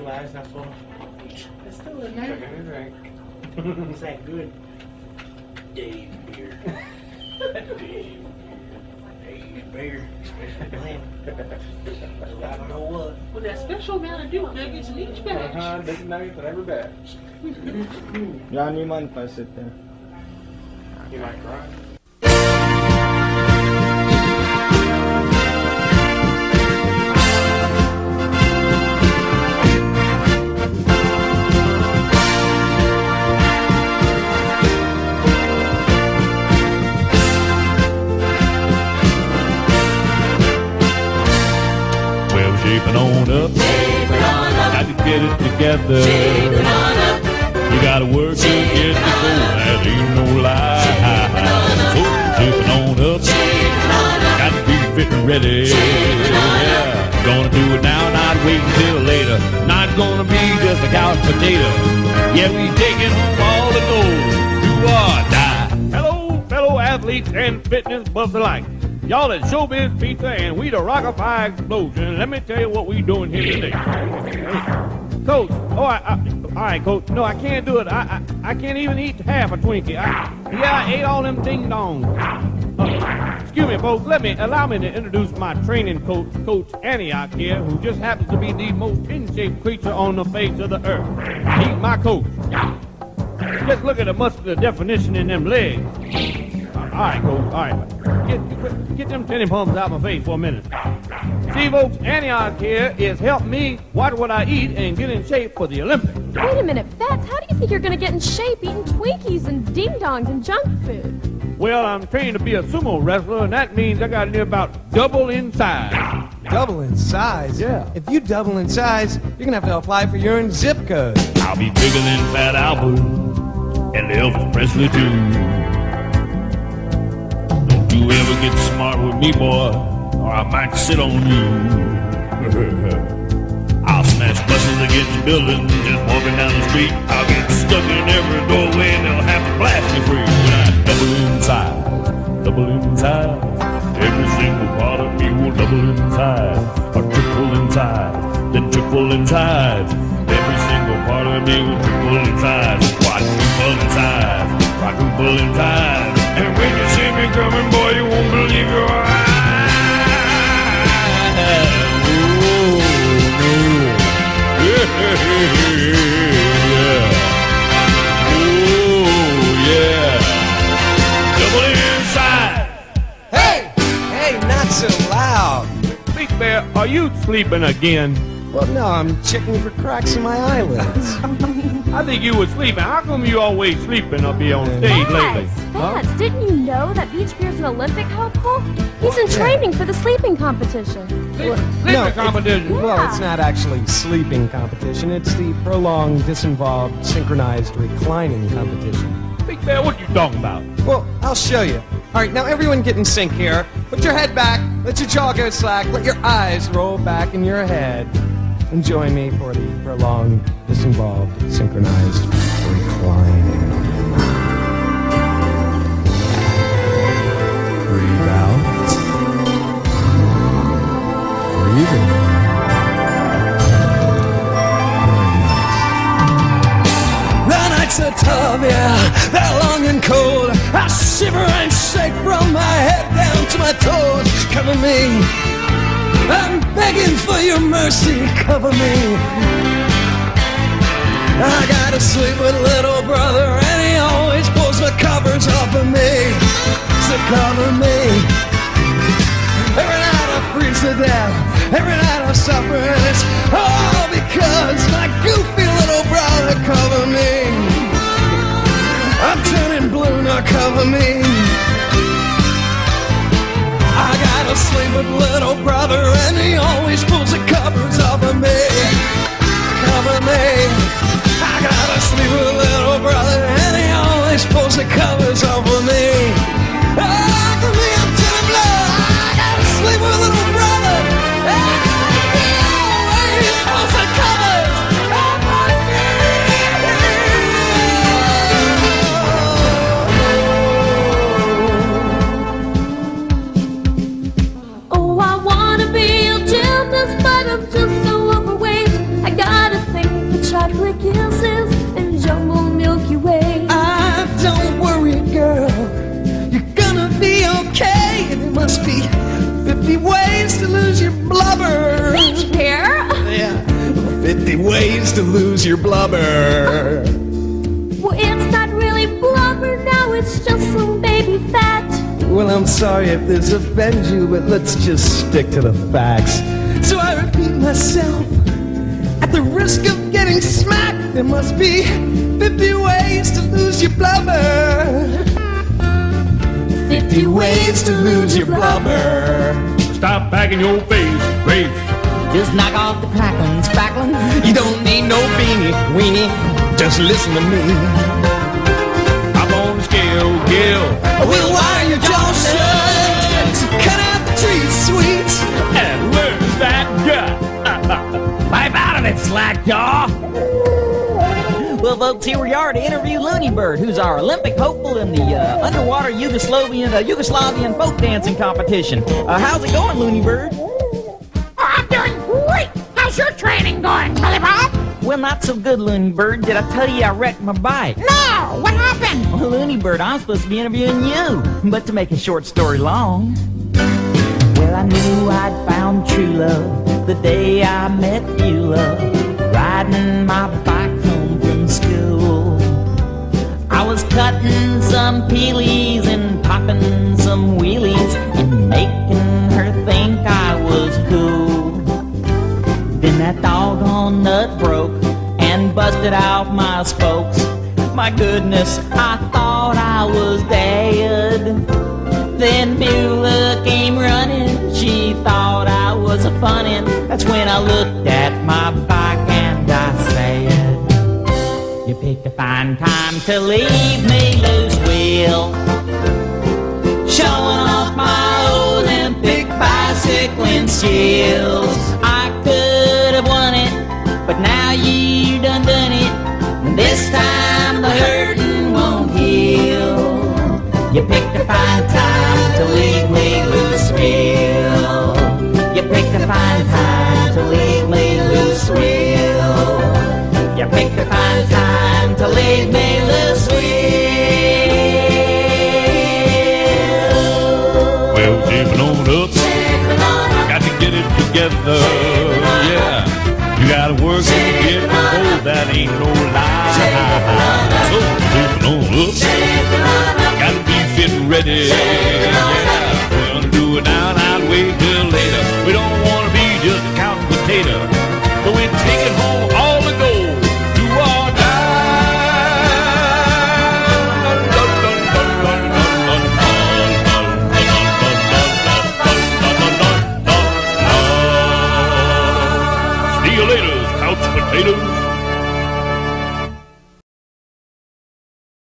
2 hours, that's all. It's still in there. Is that good? Dave beer. Dave beer. Special blend. I don't know what. Well, that special amount of Duke nuggets in each batch. Duke nuggets in every batch. John, you mind if I sit there? You might cry. Shaping on up, got to get it together. You gotta work to get to go, that ain't no lie. So shaping on up, got to be fit and ready. Yeah, gonna do it now, not wait until later. Not gonna be just a couch potato. Yeah, we taking home all the gold, do or die. Hello, fellow athletes and fitness buffs alike. Y'all at Showbiz Pizza, and we the Rockafire Explosion. Let me tell you what we doing here today. Coach, all right, Coach. No, I can't do it. I can't even eat half a Twinkie. I ate all them ding dongs. Excuse me, folks. Allow me to introduce my training coach, Coach Antioch here, who just happens to be the most in-shape creature on the face of the earth. He's my coach. Just look at the muscular definition in them legs. All right, Coach. All right. Get them tennis pumps out of my face for a minute. See, folks, Antioch here is helping me watch what I eat and get in shape for the Olympics. Wait a minute, Fats, how do you think you're going to get in shape eating Twinkies and ding-dongs and junk food? Well, I'm trained to be a sumo wrestler, and that means I got to be about double in size. Double in size? Yeah. If you double in size, you're going to have to apply for your own zip code. I'll be bigger than Fat Albert and Elvis Presley, too. You ever get smart with me, boy, or I might sit on you. I'll smash buses against buildings, just walking down the street. I'll get stuck in every doorway and they'll have to blast me free. When I double in size, every single part of me will double in size, or triple in size, then triple in size. Every single part of me will triple in size, quadruple in size, quadruple in size. And when you see me coming, boy, you won't believe your eyes. Oh, no. Yeah. Oh, yeah. Double inside. Hey, not so loud. Big Bear, are you sleeping again? Well, no, I'm checking for cracks in my eyelids. I think you were sleeping. How come you always sleeping up here on stage lately? Fats, didn't you know that Beach Bear's an Olympic hopeful? He's in training for the sleeping competition. Sleeping competition? Well, it's not actually sleeping competition. It's the prolonged, disinvolved, synchronized reclining competition. Big Bear, what you talking about? Well, I'll show you. All right, now everyone get in sync here. Put your head back. Let your jaw go slack. Let your eyes roll back in your head. And join me for the prolonged, disinvolved, synchronized reclining. Breathe out. Breathe in. The nights are tough, yeah, they're long and cold. I shiver and shake from my head down to my toes. Cover me. I'm begging for your mercy, cover me. I gotta sleep with little brother, and he always pulls the covers off of me. So cover me. Every night I freeze to death, every night I suffer, and it's all because my goofy little brother cover me. I'm turning blue, now cover me. I gotta sleep with little brother, and he always pulls the covers off of me. Cover me. I gotta sleep with little brother, and he always pulls the covers off of me. Cover me, I'm turning blue. I gotta sleep with little brother, and he always pulls the covers off of me. lose your blubber. Beach bear? Yeah. 50 ways to lose your blubber. Well, it's not really blubber now, it's just some baby fat. Well, I'm sorry if this offends you, but let's just stick to the facts. So I repeat myself, at the risk of getting smacked, there must be 50 ways to lose your blubber. 50 ways to lose your blubber. Stop bagging your face, face. Just knock off the crackling, spackling. You don't need no beanie, weenie, just listen to me. I'm on the scale, Gil. We'll wire your jaw shut, cut out the trees, sweet. And where's that guy? Pipe out of it, slack jaw. Well, folks, here we are to interview Looney Bird, who's our Olympic hopeful in the underwater Yugoslavian folk dancing competition. How's it going, Looney Bird? I'm doing great. How's your training going, Billy Bob? Well, not so good, Looney Bird. Did I tell you I wrecked my bike? No, what happened? Well, Looney Bird, I'm supposed to be interviewing you. But to make a short story long, well, I knew I'd found true love the day I met Beulah, riding my bike home from school. I was cutting some peelies and popping some wheelies and making her think I was cool. Then that doggone nut broke and busted out my spokes. My goodness, I thought I was dead. Then Beulah came running, she thought I was a funnin'. That's when I looked at my bike and I said, you picked a fine time to leave me loose, Will. Showing off my Olympic bicycling skills. I could have won it, but now you done it. This time the hurting won't heal. You picked a fine time to leave me loose, Will. You picked a fine time to leave me loose, Will. You picked a fine time to leave me loose, Will. Well, zipping on up. Got to get it together. Yeah. You gotta work to get oh, that ain't no lie. So, zipping on up. Gotta be fit and ready. Yeah. We're gonna do it now and I'll wait till later. We don't wanna be just a couch potato. So we're taking home all the gold. Do or die. See you later, couch potatoes.